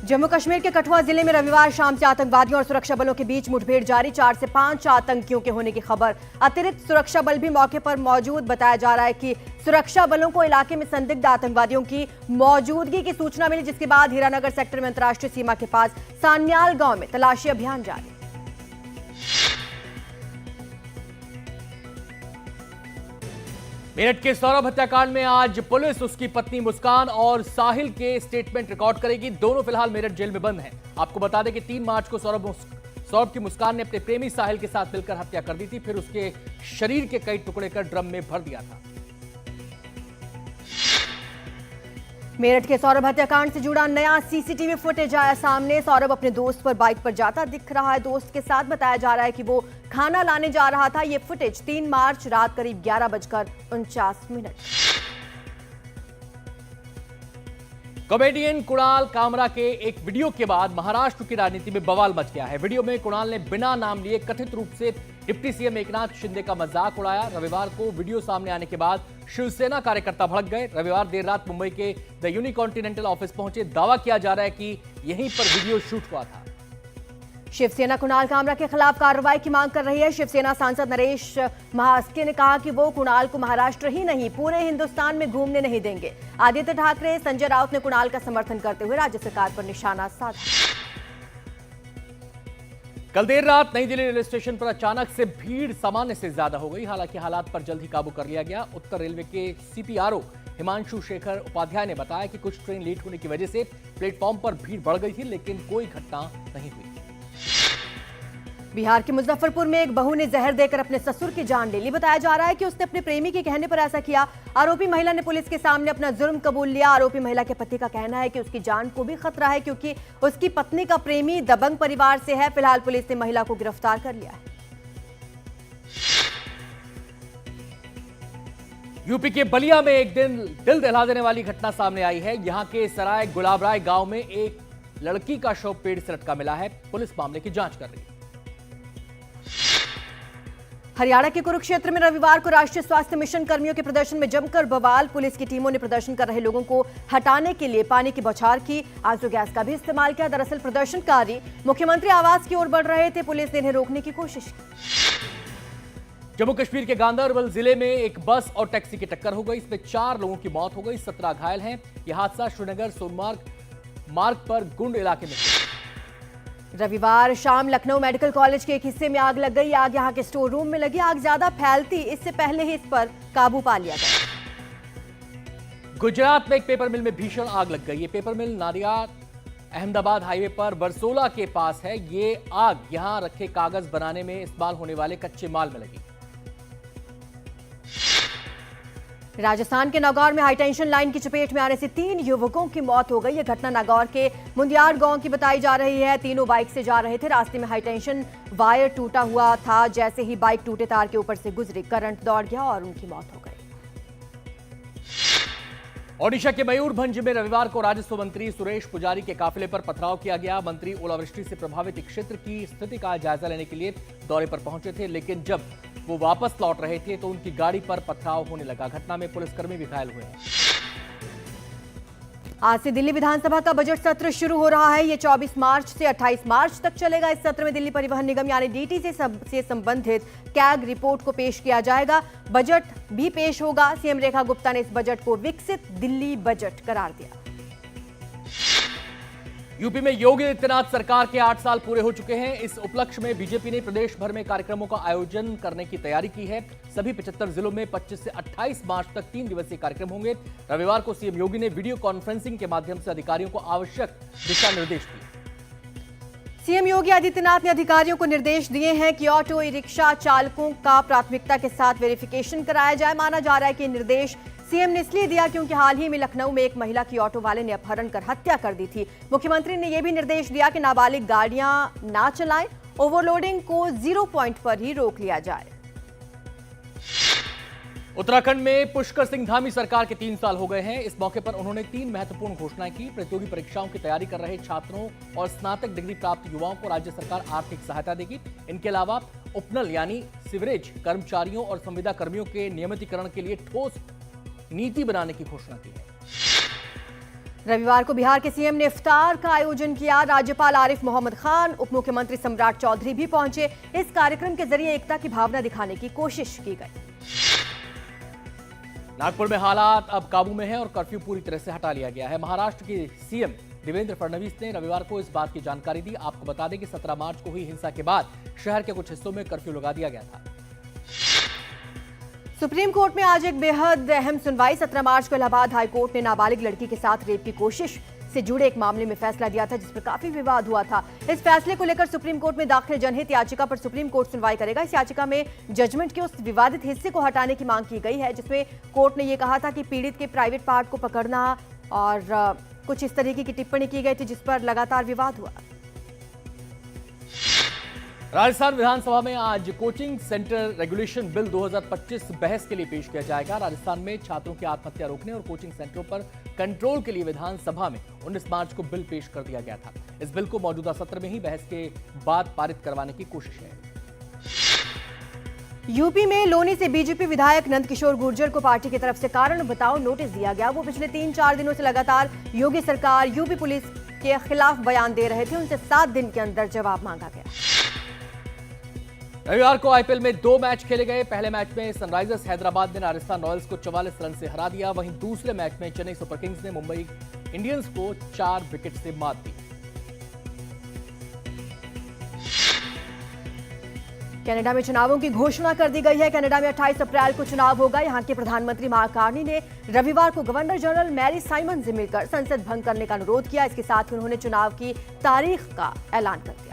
जम्मू कश्मीर के कठुआ जिले में रविवार शाम से आतंकवादियों और सुरक्षा बलों के बीच मुठभेड़ जारी। 4 से 5 आतंकियों के होने की खबर। अतिरिक्त सुरक्षा बल भी मौके पर मौजूद। बताया जा रहा है कि सुरक्षा बलों को इलाके में संदिग्ध आतंकवादियों की मौजूदगी की सूचना मिली, जिसके बाद हीरानगर सेक्टर में अंतर्राष्ट्रीय सीमा के पास सान्याल गांव में तलाशी अभियान जारी। मेरठ के सौरभ हत्याकांड में आज पुलिस उसकी पत्नी मुस्कान और साहिल के स्टेटमेंट रिकॉर्ड करेगी। दोनों फिलहाल मेरठ जेल में बंद हैं। आपको बता दें कि 3 मार्च को सौरभ की मुस्कान ने अपने प्रेमी साहिल के साथ मिलकर हत्या कर दी थी, फिर उसके शरीर के कई टुकड़े कर ड्रम में भर दिया था। मेरठ के सौरभ हत्याकांड से जुड़ा नया सीसीटीवी फुटेज आया सामने। सौरभ अपने दोस्त पर बाइक पर जाता दिख रहा है दोस्त के साथ। बताया जा रहा है कि वो खाना लाने जा रहा था। ये फुटेज 3 मार्च रात करीब 11:49। कॉमेडियन कुणाल कामरा के एक वीडियो के बाद महाराष्ट्र की राजनीति में बवाल मच गया है। वीडियो में कुणाल ने बिना नाम लिए कथित रूप से डिप्टी सीएम एकनाथ शिंदे का मजाक उड़ाया। रविवार को वीडियो सामने आने के बाद शिवसेना कार्यकर्ता भड़क गए। रविवार देर रात मुंबई के द यूनिकॉन्टिनेंटल ऑफिस पहुंचे। दावा किया जा रहा है कि यहीं पर वीडियो शूट हुआ था। शिवसेना कुणाल कामरा के खिलाफ कार्रवाई की मांग कर रही है। शिवसेना सांसद नरेश महास्के ने कहा कि वो कुणाल को महाराष्ट्र ही नहीं पूरे हिंदुस्तान में घूमने नहीं देंगे। आदित्य ठाकरे, संजय राउत ने कुणाल का समर्थन करते हुए राज्य सरकार पर निशाना साधा। कल देर रात नई दिल्ली रेलवे स्टेशन पर अचानक से भीड़ सामान्य से ज्यादा हो गई। हालांकि हालात पर जल्द ही काबू कर लिया गया। उत्तर रेलवे के सीपीआरओ हिमांशु शेखर उपाध्याय ने बताया कि कुछ ट्रेन लेट होने की वजह से प्लेटफॉर्म पर भीड़ बढ़ गई थी, लेकिन कोई घटना नहीं हुई। बिहार के मुजफ्फरपुर में एक बहू ने जहर देकर अपने ससुर की जान ले ली। बताया जा रहा है कि उसने अपने प्रेमी के कहने पर ऐसा किया। आरोपी महिला ने पुलिस के सामने अपना जुर्म कबूल लिया। आरोपी महिला के पति का कहना है कि उसकी जान को भी खतरा है, क्योंकि उसकी पत्नी का प्रेमी दबंग परिवार से है। फिलहाल पुलिस ने महिला को गिरफ्तार कर लिया है। यूपी के बलिया में एक दिन दिल दहला देने वाली घटना सामने आई है। यहां के सराय गुलाबराय गांव में एक लड़की का शव पेड़ से लटका मिला है। पुलिस मामले की जांच कर रही है। हरियाणा के कुरुक्षेत्र में रविवार को राष्ट्रीय स्वास्थ्य मिशन कर्मियों के प्रदर्शन में जमकर बवाल। पुलिस की टीमों ने प्रदर्शन कर रहे लोगों को हटाने के लिए पानी की बौछार की। आंसू गैस का भी इस्तेमाल किया। दरअसल प्रदर्शनकारी मुख्यमंत्री आवास की ओर बढ़ रहे थे। पुलिस ने इन्हें रोकने की कोशिश की। जम्मू कश्मीर के गांदरबल जिले में एक बस और टैक्सी की टक्कर हो गई। इसमें 4 लोगों की मौत हो गई, 17 घायल हैं। यह हादसा श्रीनगर सोनमार्ग मार्ग पर गुंड इलाके में हुआ। रविवार शाम लखनऊ मेडिकल कॉलेज के एक हिस्से में आग लग गई। आग यहां के स्टोर रूम में लगी। आग ज्यादा फैलती इससे पहले ही इस पर काबू पा लिया गया। गुजरात में एक पेपर मिल में भीषण आग लग गई। ये पेपर मिल नादियाद अहमदाबाद हाईवे पर बरसोला के पास है। ये आग यहां रखे कागज बनाने में इस्तेमाल होने वाले कच्चे माल में लगी। राजस्थान के नागौर में हाईटेंशन लाइन की चपेट में आने से 3 युवकों की मौत हो गई। यह घटना नागौर के मुंदियार गांव की बताई जा रही है। तीनों बाइक से जा रहे थे। रास्ते में हाईटेंशन वायर टूटा हुआ था। जैसे ही बाइक टूटे तार के ऊपर से गुजरी, करंट दौड़ गया और उनकी मौत हो गई। ओडिशा के मयूरभंज में रविवार को राजस्व मंत्री सुरेश पुजारी के काफिले पर पथराव किया गया। मंत्री ओलावृष्टि से प्रभावित क्षेत्र की स्थिति का जायजा लेने के लिए दौरे पर पहुंचे थे, लेकिन जब वो वापस लौट रहे थे तो उनकी गाड़ी पर पथराव होने लगा। घटना में पुलिसकर्मी भी घायल हुए हैं। आज से दिल्ली विधानसभा का बजट सत्र शुरू हो रहा है। ये 24 मार्च से 28 मार्च तक चलेगा। इस सत्र में दिल्ली परिवहन निगम यानी डीटी से संबंधित कैग रिपोर्ट को पेश किया जाएगा। बजट भी पेश होगा। सीएम रेखा गुप्ता ने इस बजट को विकसित दिल्ली बजट करार दिया। यूपी में योगी आदित्यनाथ सरकार के 8 साल पूरे हो चुके हैं। इस उपलक्ष्य में बीजेपी ने प्रदेश भर में कार्यक्रमों का आयोजन करने की तैयारी की है। सभी 75 जिलों में 25 से 28 मार्च तक 3 दिवसीय कार्यक्रम होंगे। रविवार को सीएम योगी ने वीडियो कॉन्फ्रेंसिंग के माध्यम से अधिकारियों को आवश्यक दिशा निर्देश दिए। सीएम योगी आदित्यनाथ ने अधिकारियों को निर्देश दिए हैं कि ऑटो रिक्शा चालकों का प्राथमिकता के साथ वेरिफिकेशन कराया जाए। माना जा रहा है कि निर्देश सीएम ने इसलिए दिया क्योंकि हाल ही में लखनऊ में एक महिला की ऑटो वाले ने अपहरण कर हत्या कर दी थी। मुख्यमंत्री ने यह भी निर्देश दिया कि नाबालिग गाड़ियां ना चलाएं। ओवरलोडिंग को 0 पॉइंट पर ही रोक लिया जाए। उत्तराखंड में पुष्कर सिंह धामी सरकार के 3 साल हो गए हैं। इस मौके पर उन्होंने 3 महत्वपूर्ण घोषणाएं की। प्रतियोगी परीक्षाओं की तैयारी कर रहे छात्रों और स्नातक डिग्री प्राप्त युवाओं को राज्य सरकार आर्थिक सहायता देगी। इनके अलावा उपनल यानी सीवरेज कर्मचारियों और संविदा कर्मियों के नियमितीकरण के लिए ठोस नीति बनाने की घोषणा की है। रविवार को बिहार के सीएम ने इफ्तार का आयोजन किया। राज्यपाल आरिफ मोहम्मद खान, उप मुख्यमंत्री सम्राट चौधरी भी पहुंचे। इस कार्यक्रम के जरिए एकता की भावना दिखाने की कोशिश की गई। नागपुर में हालात अब काबू में है और कर्फ्यू पूरी तरह से हटा लिया गया है। महाराष्ट्र के सीएम देवेंद्र फडणवीस ने रविवार को इस बात की जानकारी दी। आपको बता दें कि 17 मार्च को हुई हिंसा के बाद शहर के कुछ हिस्सों में कर्फ्यू लगा दिया गया था। सुप्रीम कोर्ट में आज एक बेहद अहम सुनवाई। 17 मार्च को इलाहाबाद हाई कोर्ट ने नाबालिग लड़की के साथ रेप की कोशिश से जुड़े एक मामले में फैसला दिया था, जिस पर काफी विवाद हुआ था। इस फैसले को लेकर सुप्रीम कोर्ट में दाखिल जनहित याचिका पर सुप्रीम कोर्ट सुनवाई करेगा। इस याचिका में जजमेंट के उस विवादित हिस्से को हटाने की मांग की गई है, जिसमें कोर्ट ने यह कहा था कि पीड़ित के प्राइवेट पार्ट को पकड़ना और कुछ इस तरीके की टिप्पणी की गई थी, जिस पर लगातार विवाद हुआ। राजस्थान विधानसभा में आज कोचिंग सेंटर रेगुलेशन बिल 2025 बहस के लिए पेश किया जाएगा। राजस्थान में छात्रों की आत्महत्या रोकने और कोचिंग सेंटरों पर कंट्रोल के लिए विधानसभा में 19 मार्च को बिल पेश कर दिया गया था। इस बिल को मौजूदा सत्र में ही बहस के बाद पारित करवाने की कोशिश है। यूपी में लोनी से बीजेपी विधायक नंदकिशोर गुर्जर को पार्टी की तरफ से कारण बताओ नोटिस दिया गया। वो पिछले 3-4 दिनों से लगातार योगी सरकार, यूपी पुलिस के खिलाफ बयान दे रहे थे। उनसे 7 दिन के अंदर जवाब मांगा गया। रविवार को आईपीएल में 2 मैच खेले गए। पहले मैच में सनराइजर्स हैदराबाद ने राजस्थान रॉयल्स को 44 रन से हरा दिया। वहीं दूसरे मैच में चेन्नई सुपर किंग्स ने मुंबई इंडियंस को 4 विकेट से मात दी। कनाडा में चुनावों की घोषणा कर दी गई है। कनाडा में 28 अप्रैल को चुनाव होगा। यहां के प्रधानमंत्री मार्क कार्नी ने रविवार को गवर्नर जनरल मैरी साइमन से मिलकर संसद भंग करने का अनुरोध किया। इसके साथ ही उन्होंने चुनाव की तारीख का ऐलान कर दिया।